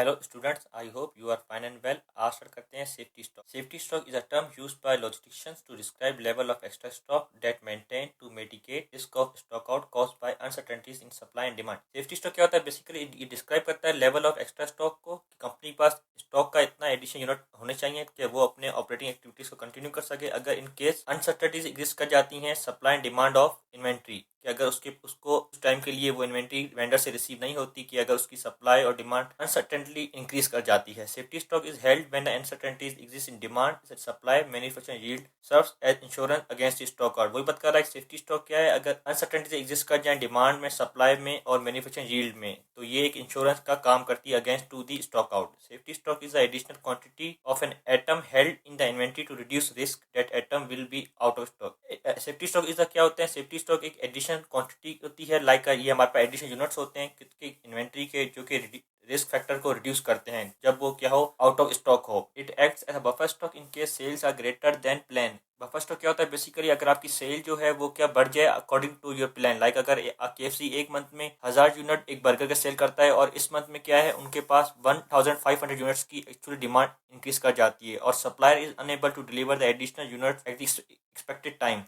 Hello students, I hope you are fine and well. आज start करते हैं safety stock. Safety stock is a term used by logisticians to describe level of extra stock that maintain to mitigate risk of stock out caused by uncertainties in supply and demand. Safety stock क्या होता है? Basically ये describe करता है level of extra stock को, company के पास stock का इतना एडिशन यूनिट होने चाहिए कि वो अपने ऑपरेटिंग एक्टिविटीज को कंटिन्यू कर सके अगर इन केस अनसर्टेनिटीज एग्जिस्ट कर जाती हैं supply and demand of inventory, कि अगर उसको उस टाइम के लिए वो इन्वेंट्री वेंडर से रिसीव नहीं होती, कि अगर उसकी सप्लाई और डिमांड अनसर्टेनली इंक्रीज कर जाती है। Safety stock is held when the uncertainties exist in demand supply manufacturing yield serves as insurance against stock out. वही बात कर रहा है सेफ्टी स्टॉक क्या है? अगर अनसर्टेनिटीज एग्जिस्ट कर जाए डिमांड में, सप्लाई में और मैन्युफैक्चरिंग यील्ड में, तो ये एक इंश्योरेंस का काम करती है against to the stock out. Safety stock is the additional quantity of an item held in the inventory to reduce risk that item will be out of stock. Safety stock is क्या होते हैं? Safety stock एक additional quantity होती है, like ये हमारे पास additional units होते हैं किसके इन्वेंट्री के, जो कि रिस्क फैक्टर को रिड्यूस करते हैं जब वो क्या हो, आउट ऑफ स्टॉक हो। It acts as a buffer stock in case sales are greater than plan. Buffer stock क्या होता है? बेसिकली अगर आपकी सेल जो है वो क्या बढ़ जाए according to your plan, like अगर KFC एक मंथ में 1000 यूनिट एक बर्गर का सेल करता है और इस मंथ में क्या है, उनके पास 1500 यूनिट्स की एक्चुअली डिमांड इंक्रीज कर जाती है और supplier is unable to deliver the additional unit at the expected time,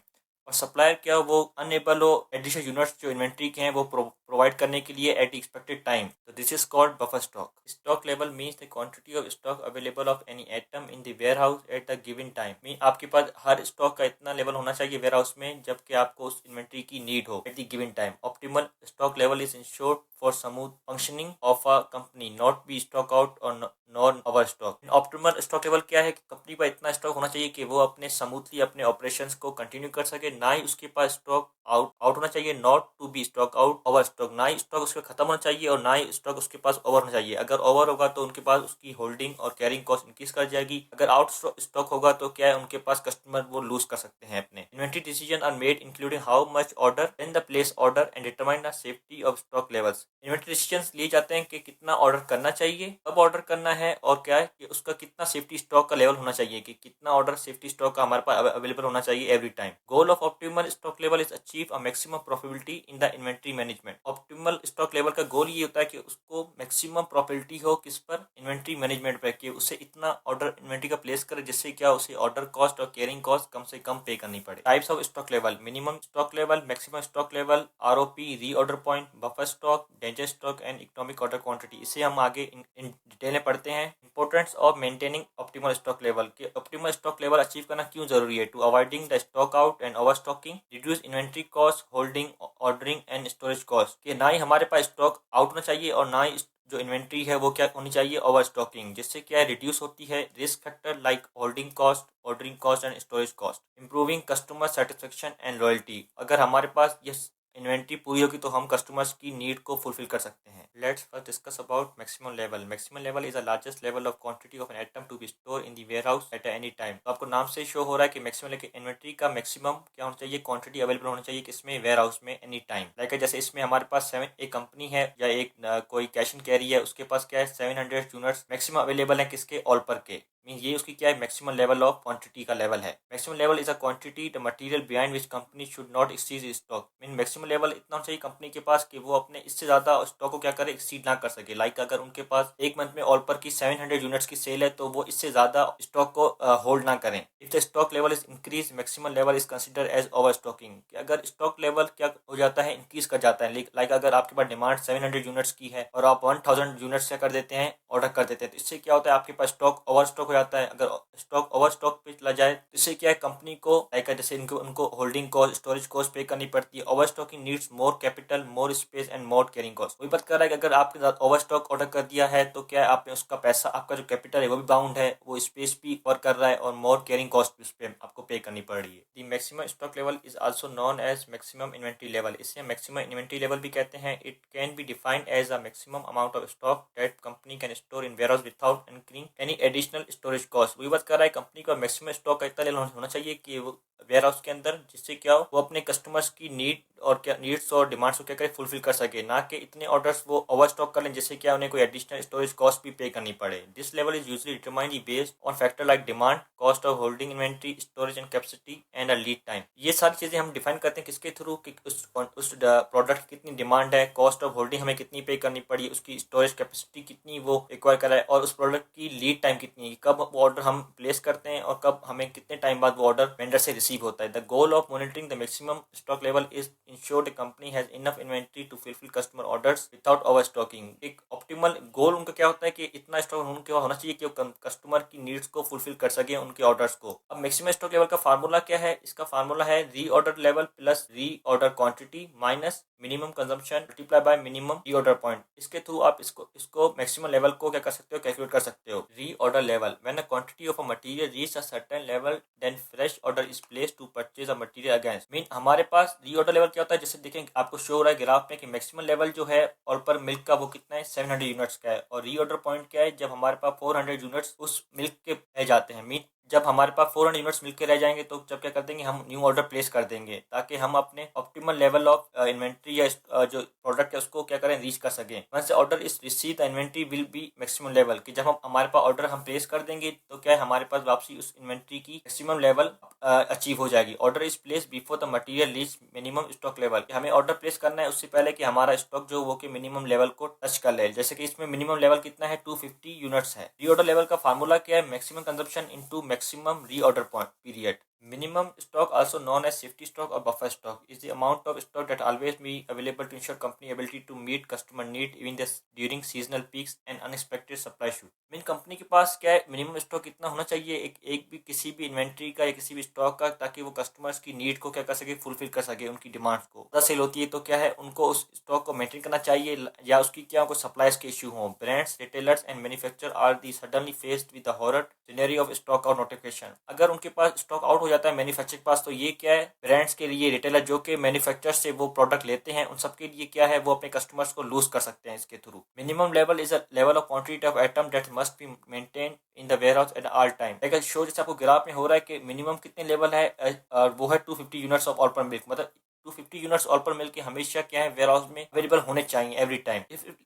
और सप्लायर क्या वो अनएबल हो एडिशनल यूनिट्स जो इन्वेंट्री के हैं वो प्रोवाइड करने के लिए एट एक्सपेक्टेड टाइम, तो this is called buffer stock. Stock level means the quantity of stock available of any item in the warehouse at the given time. Mean आपके पास हर स्टॉक का इतना लेवल होना चाहिए वेयर हाउस में जबकि आपको उस इन्वेंट्री की नीड हो at the given time. Optimal stock level is insured for smooth functioning of a company, not be stock out और non over stock. Optimal stock level क्या है कि कंपनी पर इतना स्टॉक होना चाहिए कि वो अपने स्मूथली अपने ऑपरेशंस को कंटिन्यू कर सके, ना ही उसके पास स्टॉक आउट होना चाहिए, not to be stock out over stock, ना ही स्टॉक उसका खत्म होना चाहिए और ना ही स्टॉक उसके पास ओवर होना चाहिए। अगर ओवर होगा तो उनके पास उसकी होल्डिंग और कैरिंग कॉस्ट इंक्रीज कर जाएगी, अगर आउट स्टॉक होगा तो क्या है, उनके पास कस्टमर वो लूज कर सकते हैं अपने। Inventory decision are made including how much order and the place order and determine the safety of stock levels. Inventory decision लिए जाते हैं कि कितना ऑर्डर करना चाहिए, कब ऑर्डर करना है और क्या है कि उसका कितना सेफ्टी स्टॉक का लेवल होना चाहिए, कि कितना ऑर्डर सेफ्टी स्टॉक का हमारे पास अवेलेबल होना चाहिए every time. Goal of optimal stock level is achieve a maximum profitability in the inventory management. Optimal stock level का गोल ये होता है कि उसको मैक्सिमम प्रॉफिटेबिलिटी हो किस पर, इन्वेंट्री मैनेजमेंट पर, कि उसे इतना ऑर्डर इन्वेंट्री का प्लेस करे जिससे क्या उसे ऑर्डर कॉस्ट और कैरिंग कॉस्ट कम से कम पे करनी पड़े। Types of stock level: minimum stock level, maximum stock level, ROP reorder point, buffer stock, danger stock and economic order quantity. इसे हम आगे इन डिटेल में पढ़ते हैं। Importance of maintaining optimal stock level, कि ऑप्टिमल स्टॉक लेवल अचीव करना क्यों जरूरी है? To avoiding the stock out and over stocking, reduce inventory cost, holding, ordering and storage cost, कि ना ही हमारे पास स्टॉक आउट होना चाहिए और ना ही जो इन्वेंट्री है वो क्या होनी चाहिए, ओवर स्टॉकिंग, जिससे क्या है रिड्यूस होती है risk factor like holding cost, ordering cost and storage cost. Improving customer satisfaction and loyalty, अगर हमारे पास ये इन्वेंट्री पूरी होगी तो हम कस्टमर्स की नीड को फुलफिल कर सकते हैं। Let's first discuss about maximum level. Maximum level is the largest level of quantity of an item to be store in the warehouse at any time. तो आपको नाम से शो हो रहा है कि मैक्सिमम लेके इन्वेंट्री का मैक्सिमम क्या होना चाहिए, क्वांटिटी अवेलेबल होना चाहिए किसमें, वेयरहाउस में, एनी टाइम। लाइक जैसे इसमें हमारे पास 7 एक कंपनी है या एक कोई कैश एंड कैरी है, उसके पास क्या है 700 यूनिट्स मैक्सिमम अवेलेबल है किसके, ऑल पर के। मीन ये उसकी क्या है, मैक्सिमम लेवल ऑफ क्वांटिटी का लेवल है। Maximum level is a quantity the material behind which company should not exceed stock. Mean maximum level इतना चाहिए कंपनी के पास कि वो अपने इससे ज्यादा स्टॉक को क्या करे, एक्सीड ना कर सके। लाइक अगर उनके पास एक मंथ में ऑल पर की 700 यूनिट्स की सेल है तो वो इससे ज्यादा स्टॉक को होल्ड ना करें। If the stock level is increase, maximum level is consider as over stocking, कि अगर स्टॉक लेवल क्या हो जाता है, इंक्रीज कर जाता है। लाइक अगर आपके पास डिमांड 700 यूनिट्स की है और आप 1000 यूनिट्स क्या कर देते हैं, ऑर्डर कर देते हैं, तो इससे क्या होता है आपके पास स्टॉक ओवर स्टॉक हो जाता है। अगर स्टॉक ओवर स्टॉक पे चला जाए तो इससे क्या है कंपनी को लाइक जैसे उनको होल्डिंग कॉस्ट, स्टोरेज कॉस्ट पे करनी पड़ती है। Over stocking needs more capital, more space and more carrying cost. वही बात कर रहा है कि अगर आपके साथ ओवर स्टॉक ऑर्डर कर दिया है तो क्या है आपने उसका पैसा, आपका जो कैपिटल है वो भी बाउंड है, वो स्पेस भी कवर कर रहा है और मोर कैरिंग कॉस्ट भी उस पे आपको पे करनी पड़ रही है। The maximum stock level is also known as maximum inventory level. इसे मैक्सिमम इन्वेंट्री लेवल भी कहते हैं। It can be defined as a maximum amount of stock that company can store in warehouse without increasing any additional storage cost. वही बात कर रहा है company का मैक्सिमम स्टॉक का इतना लेवल होना चाहिए कि वो वेयर हाउस के अंदर, जिससे क्या हो वो अपने कस्टमर्स की नीड और क्या नीड्स और डिमांड्स को क्या करें फुलफिल कर सके, ना कि इतने ऑर्डर्स वो ओवर स्टॉक कर लें जिससे क्या उन्हें कोई एडिशनल स्टोरेज कॉस्ट भी पे करनी पड़े। This level is usually determined based on factor like demand, cost of holding inventory, storage and capacity and a lead time. ये सारी चीजें हम डिफाइन करते हैं किसके थ्रू कि उस प्रोडक्ट की कितनी डिमांड है, कॉस्ट ऑफ होल्डिंग हमें कितनी पे करनी पड़ी, उसकी स्टोरेज कैपेसिटी कितनी वो रिक्वायर कर रहा है, और उस प्रोडक्ट की लीड टाइम कितनी है, कब वो ऑर्डर हम प्लेस करते हैं और कब हमें कितने टाइम बाद वो ऑर्डर वेंडर से रिसीव होता है। The goal of monitoring the maximum stock level is ensure the company has enough inventory to fulfil customer orders without over stocking. एक ऑप्टिमल गोल उनका क्या होता है कि इतना स्टॉक उनके होना चाहिए कि वो कस्टमर की नीड्स को फुलफिल कर सके उनके ऑर्डर्स को। अब मैक्सिमम स्टॉक लेवल का फार्मूला क्या है? इसका फार्मूला है री ऑर्डर लेवल प्लस री order quantity minus minimum consumption multiply by minimum री ऑर्डर पॉइंट। इसके थ्रू आप इसको मैक्सिमम लेवल को क्या कर सकते हो, कैलकुलेट कर सकते हो। Reorder level, when a quantity of a material reach a certain level then fresh order is placed to purchase a material against. Mean हमारे पास री ऑर्डर लेवल क्या होता है, जैसे देखें आपको शो हो रहा है ग्राफ में कि मैक्सिमम लेवल जो है और पर मिल्क का वो कितना है 700 यूनिट्स का है, और री ऑर्डर पॉइंट क्या है जब हमारे पास 400 यूनिट्स उस मिल्क के रह जाते हैं। मीन जब हमारे पास 400 यूनिट्स मिलकर रह जाएंगे तो जब क्या कर देंगे हम न्यू ऑर्डर प्लेस कर देंगे ताकि हम अपने ऑप्टिमल लेवल ऑफ इन्वेंट्री या जो प्रोडक्ट है उसको क्या करें रीच कर सकें। Once order is receive the inventory will be maximum level, कि जब हम हमारे पास ऑर्डर हम प्लेस कर देंगे तो क्या है हमारे पास वापसी उस इन्वेंट्री की मैक्सिमम लेवल अचीव हो जाएगी। Order is place before the material reach minimum stock level, हमें ऑर्डर प्लेस करना है उससे पहले कि हमारा स्टॉक जो वो के मिनिमम लेवल को टच कर ले। जैसे कि इसमें मिनिमम लेवल कितना है 250 यूनिट्स है। री ऑर्डर लेवल का फार्मूला क्या है? मैक्सिमम कंजम्पशन इनटू मैक्सिमम री order point period. Minimum stock, also known as safety stock or buffer stock, is the amount of stock that always be available to ensure company ability to meet customer need even this during seasonal peaks and unexpected supply shoot. Mean company के पास क्या है minimum stock कितना होना चाहिए एक भी किसी भी इन्वेंट्री का या किसी भी स्टॉक का, ताकि वो कस्टमर्स की नीड को क्या कर सके फुलफिल कर सके, उनकी डिमांड्स को। ज़्यादा सेल होती है तो क्या है उनको उस स्टॉक को मेंटेन करना चाहिए या उसकी क्या उनको सप्लाईज के इशू हो। Brands, retailers and manufacturer are the suddenly faced with the horror scenario of stock out notification. अगर उनके पास स्टॉक आउट हो जाता है मैन्युफैक्चर के पास, तो ये क्या है ब्रांड्स के लिए, रिटेलर जो कि मैन्युफैक्चर से वो प्रोडक्ट लेते हैं उन सबके लिए क्या है वो अपने कस्टमर्स को लूज कर सकते हैं इसके through. Minimum level is a level of quantity of item that must be maintain in the warehouse at all time. Like show जैसे आपको ग्राफ में हो रहा है कि मिनिमम कितने लेवल है, वो है 250 यूनिट्स ऑफ ऑल पर मिल्क, मतलब 250 यूनिट्स ऑल पर मिल्क हमेशा क्या है वेयर हाउस में अवेलेबल होने चाहिए every time.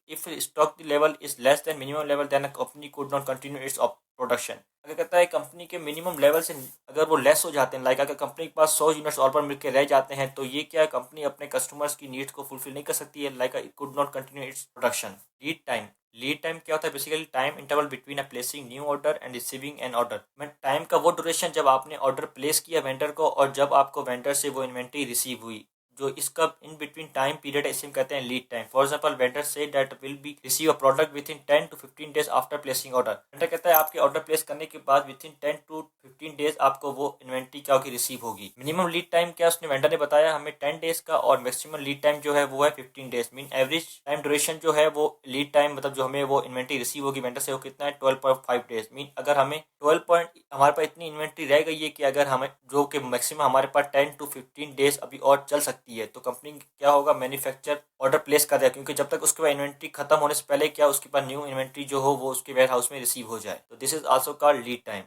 If stock level is less than minimum level then a company could not continue its production. अगर कहता है कंपनी के मिनिमम लेवल से अगर वो लेस हो जाते हैं, लाइक अगर कंपनी के पास 100 यूनिट्स और पर मिलकर रह जाते हैं, तो ये क्या है कंपनी अपने कस्टमर्स की नीड्स को फुलफिल नहीं कर सकती है, like it could not continue its production. Lead time, lead time क्या होता है? Basically time interval between a placing new order and receiving N order. मैं टाइम का वो ड्यूरेशन जब आपने ऑर्डर प्लेस किया वेंडर को और जब आपको वेंडर से वो इन्वेंट्री रिसीव हुई, जो इसका इन बिटवीन टाइम पीरियड है इसे हम कहते हैं lead time. For example vendor say that will be receive a product with in 10 to 15 days after placing order. Vendor कहता है आपके ऑर्डर प्लेस करने के बाद विद इन 10 to 15 डेज आपको वो इन्वेंट्री क्या होगी रिसीव होगी। मिनिमम लीड टाइम क्या उसने वेंडर ने बताया हमें 10 डेज का, और मैक्सिमम लीड टाइम जो है वो है 15 days. Mean average time duration जो है वो लीड टाइम मतलब जो हमें वो इन्वेंट्री रिसीव होगी वेंडर से वो कितना है 12.5 डेज। मीन अगर हमें 12 पॉइंट हमारे पास इतनी इन्वेंट्री रह गई है कि अगर हमें जो कि मैक्सिमम हमारे पास 10 to 15 डेज अभी और चल सकती है, तो कंपनी क्या होगा मैन्युफैक्चर ऑर्डर प्लेस कर देगा, क्योंकि जब तक उसके पास इन्वेंट्री खत्म होने से पहले क्या उसके पास न्यू इन्वेंट्री जो हो वो उसके वेयर हाउस में रिसीव हो जाए। तो this is also called lead time.